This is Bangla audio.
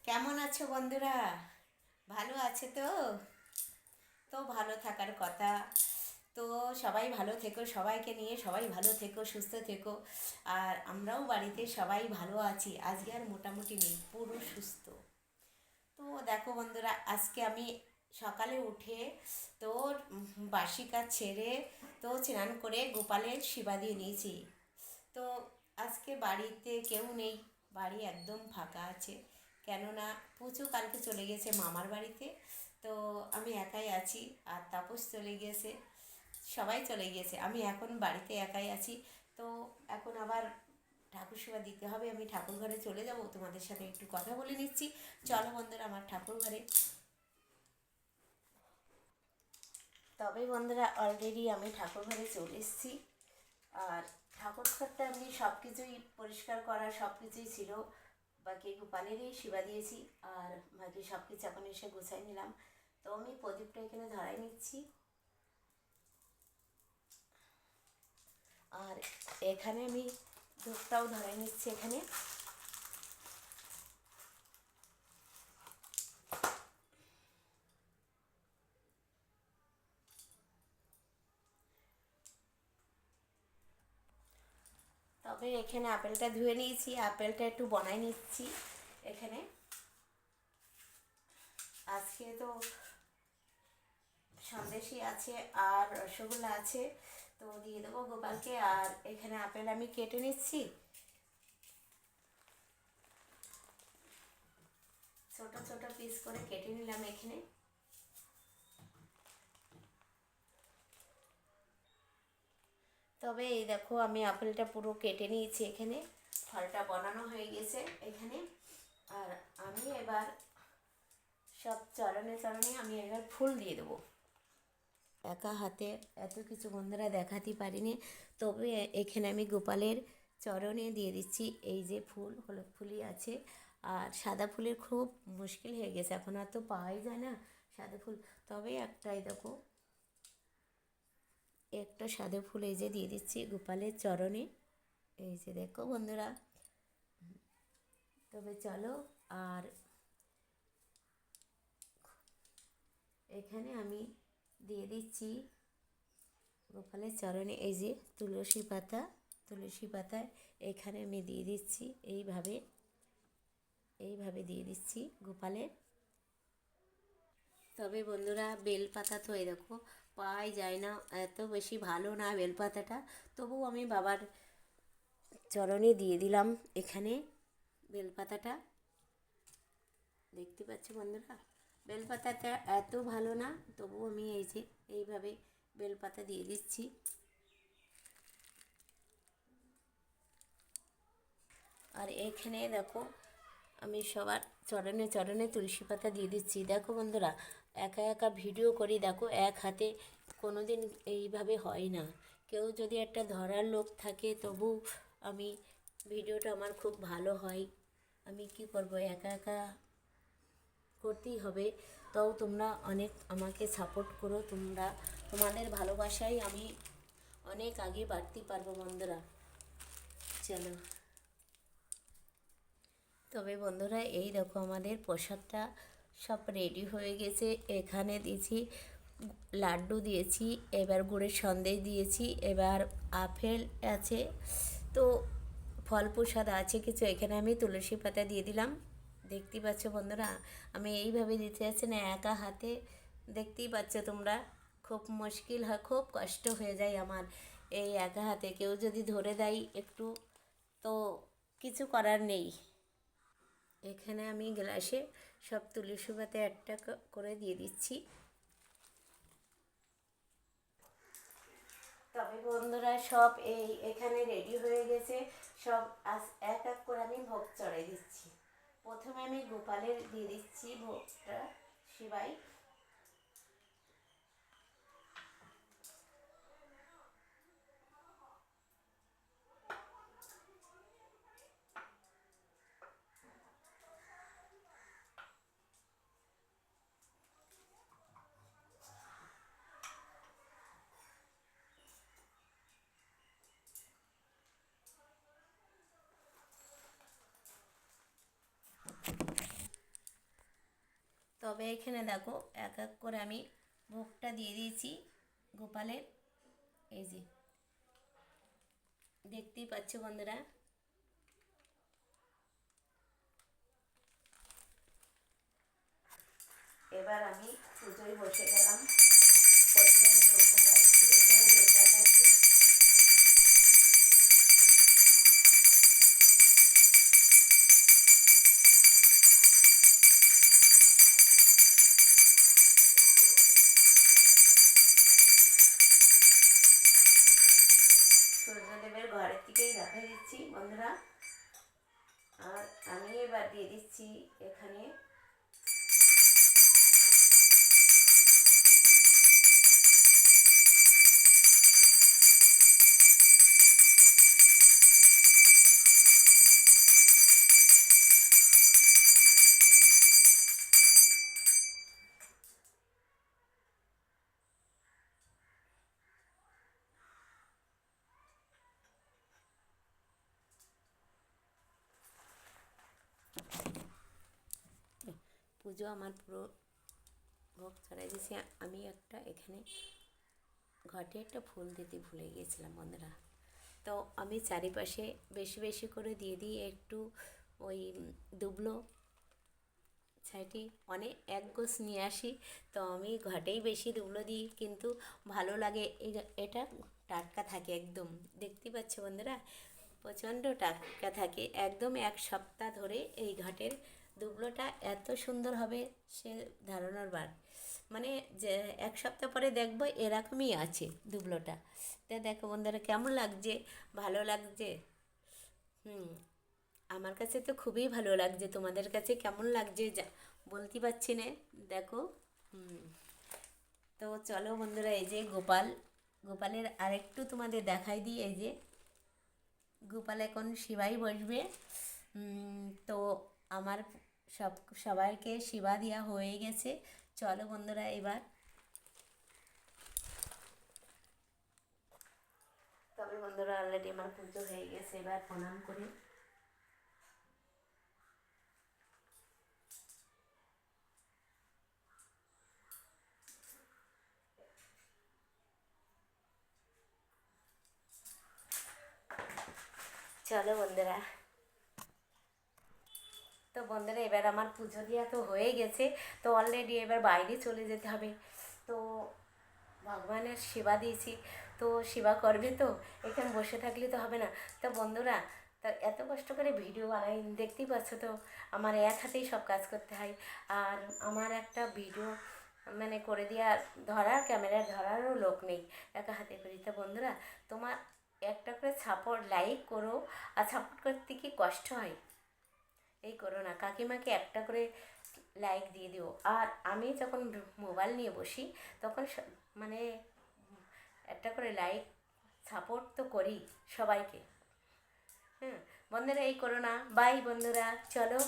কেমন আছো বন্ধুরা? ভালো আছে তো? তো ভালো থাকার কথা। তো সবাই ভালো থেকো, সবাইকে নিয়ে সবাই ভালো থেকো, সুস্থ থেকো। আর আমরাও বাড়িতে সবাই ভালো আছি, আজকে আর মোটামুটি নেই, পুরো সুস্থ। তো দেখো বন্ধুরা, আজকে আমি সকালে উঠে তো বাসি কাজ ছেড়ে তো স্নান করে গোপালের সেবা দিয়ে নিয়েছি। তো আজকে বাড়িতে কেউ নেই, বাড়ি একদম ফাঁকা আছে। কেননা পুচু কালকে চলে গেছে মামার বাড়িতে। তো আমি একাই আছি, আর তাপস চলে গেছে, সবাই চলে গিয়েছে, আমি এখন বাড়িতে একাই আছি। তো এখন আবার ঠাকুর সেবা দিতে হবে, আমি ঠাকুর ঘরে চলে যাব, তোমাদের সাথে একটু কথা বলে নিচ্ছি। চলো বন্ধুরা আমার ঠাকুর ঘরে। তবে বন্ধুরা অলরেডি আমি ঠাকুর ঘরে চলে এসেছি। আর ঠাকুর ঘরটা আমি সব কিছুই পরিষ্কার করা সব কিছুই ছিল, বাকি গোপালেরই সেবা দিয়েছি। আর বাকি সব কিছু এখন এসে গুছাই নিলাম। তো আমি প্রদীপটা এখানে ধরাই নিচ্ছি। আর এখানে আমি ধূপটাও ধরাই নিচ্ছি এখানে। তবে এখানে আপেলটা ধুয়ে নিয়েছি, আপেলটা একটু বনাই নিচ্ছি এখানে। আজকে তো সন্দেশই আছে আর রসগোল্লা আছে, তো দিয়ে দেবো গোপালকে। আর এখানে আপেল আমি কেটে নিচ্ছি, ছোট ছোট পিস করে কেটে নিলাম এখানে। তবে এই দেখো আমি আপেলটা পুরো কেটে নিয়েছি এখানে, ফলটা বানানো হয়ে গেছে এখানে। আর আমি এবার সব চরণে চরণে আমি এবার ফুল দিয়ে দেবো। একা হাতে এত কিছু বন্ধুরা দেখাতে পারিনি, তবে এখানে আমি গোপালের চরণে দিয়ে দিচ্ছি এই যে ফুল, হলুদ ফুলই আছে। আর সাদা ফুলের খুব মুশকিল হয়ে গেছে, এখন আর তো পাওয়াই যায় না সাদা ফুল। তবে একটাই দেখো, একটা সাদা ফুল এই যে দিয়ে দিচ্ছি গোপালের চরণে, এই যে দেখো বন্ধুরা। তবে চলো, আর এখানে আমি দিয়ে দিচ্ছি গোপালের চরণে এই যে তুলসী পাতা, তুলসী পাতা এখানে আমি দিয়ে দিচ্ছি এইভাবে, এইভাবে দিয়ে দিচ্ছি গোপালের। তবে বন্ধুরা বেলপাতা তো এই দেখো পাওয়াই যায় না, এত বেশি ভালো না বেলপাতাটা, তবুও আমি বাবার চরণে দিয়ে দিলাম এখানে বেলপাতাটা। দেখতে পাচ্ছ বন্ধুরা, বেলপাতাটা এত ভালো না, তবুও আমি এই যে এইভাবে বেলপাতা দিয়ে দিচ্ছি। আর এখানে দেখো আমি সবার চরণে চরণে তুলসী পাতা দিয়ে দিচ্ছি। দেখো বন্ধুরা, একা একা ভিডিও করি, দেখো এক হাতে কোনো দিন এইভাবে হয় না। কেউ যদি একটা ধরার লোক থাকে তবু আমি ভিডিওটা আমার খুব ভালো হয়। আমি কি করব, একা একা করতেই হবে। তাও তোমরা অনেক আমাকে সাপোর্ট করো, তোমরা তোমাদের ভালোবাসায় আমি অনেক আগে বাড়তে পারবো বন্ধুরা। চলো, তবে বন্ধুরা এই দেখো আমাদের প্রসাদটা সব রেডি হয়ে গেছে। এখানে দিয়েছি লাড্ডু, দিয়েছি এবার গুড়ের সন্দেশ দিয়েছি, এবার আপেল আছে, তো ফল প্রসাদ আছে কিছু, এখানে আমি তুলসী পাতা দিয়ে দিলাম। দেখতেই পাচ্ছ বন্ধুরা, আমি এইভাবে দিতে যাচ্ছি না একা হাতে, দেখতেই পাচ্ছ তোমরা, খুব মুশকিল হয়, খুব কষ্ট হয়ে যায় আমার এই একা হাতে। কেউ যদি ধরে দেয় একটু, তো কিছু করার নেই। এখানে আমি গ্লাসে সব তুলসী পাতা একটা করে দিয়ে দিচ্ছি। তবে বন্ধুরা সব এখানে রেডি হয়ে গেছে, সব এক এক করে আমি ভোগ চড়াই দিচ্ছি। প্রথমে আমি গোপালের দিয়ে দিচ্ছি ভোগটা, শিবাই। তবে এখানে দেখো এক এক করে আমি ভোগটা দিয়ে দিয়েছি গোপালের। এই যে দেখতেই পাচ্ছ বন্ধুরা। এবার আমি পুজোয় বসে গেলাম। প্রথমে ভোগ দেখাচ্ছি, এখানে ভোগ দেখাচ্ছি। সূর্যদেবের ঘরের দিকেই দেখা দিচ্ছি বন্ধুরা। আর আমি এবার দিয়ে দিচ্ছি এখানে পুজো আমার পুরো ভোগ চড়াই দিয়েছি। আমি একটা এখানে ঘটে একটা ফুল দিতে ভুলে গিয়েছিলাম বন্ধুরা। তো আমি চারিপাশে বেশি বেশি করে দিয়ে দিই একটু ওই দুবলো ছাইটি, অনেক এক গোছ নিয়ে আসি। তো আমি ঘটেই বেশি দুবলো দিই, কিন্তু ভালো লাগে। এটা টাটকা থাকে একদম, দেখতে পাচ্ছ বন্ধুরা, প্রচণ্ড টাটকা থাকে একদম। এক সপ্তাহ ধরে এই ঘাটের দুবলোটা এত সুন্দর হবে সে ধারণার বার। মানে যে এক সপ্তাহ পরে দেখবো এরকমই আছে দুবলোটা। তা দেখো বন্ধুরা কেমন লাগছে, ভালো লাগছে? আমার কাছে তো খুবই ভালো লাগছে। তোমাদের কাছে কেমন লাগছে যা বলতে পারছি না। দেখো। হুম তো চলো বন্ধুরা, এই যে গোপালের আরেকটু তোমাদের দেখাই দিই। এই যে গোপাল এখন সেবাই বসবে। তো আমার সবাইকে সেবা দেওয়া হয়ে গেছে। চলো বন্ধুরা এবার, তবে বন্ধুরা অলরেডি আমার পুজো হয়ে গেছে। এবার প্রণাম করি। চলো বন্ধুরা, তো বন্ধুরা এবার আমার পুজো দেওয়া তো হয়ে গেছে। তো অলরেডি এবার বাইরে চলে যেতে হবে। তো ভগবানের সেবা দিয়েছি, তো সেবা করবে, তো এখানে বসে থাকলে তো হবে না। তো বন্ধুরা, তা এত কষ্ট করে ভিডিও বানাই, দেখতেই পাচ্ছ তো আমার এক হাতেই সব কাজ করতে হয়। আর আমার একটা ভিডিও মানে করে দেওয়ার ধরার, ক্যামেরা ধরারও লোক নেই, একা হাতে করি। তা বন্ধুরা, তোমার একটা করে সাপোর্ট লাইক করো। আর সাপোর্ট করতে কি কষ্ট হয়, এই করো না, কাকিমাকে একটা করে লাইক দিয়ে দিও। আর আমি যখন মোবাইল নিয়ে বসি তখন মানে একটা করে লাইক সাপোর্ট তো করি সবাইকে। বন্ধুরা এই করো না। বাই বন্ধুরা, চলো।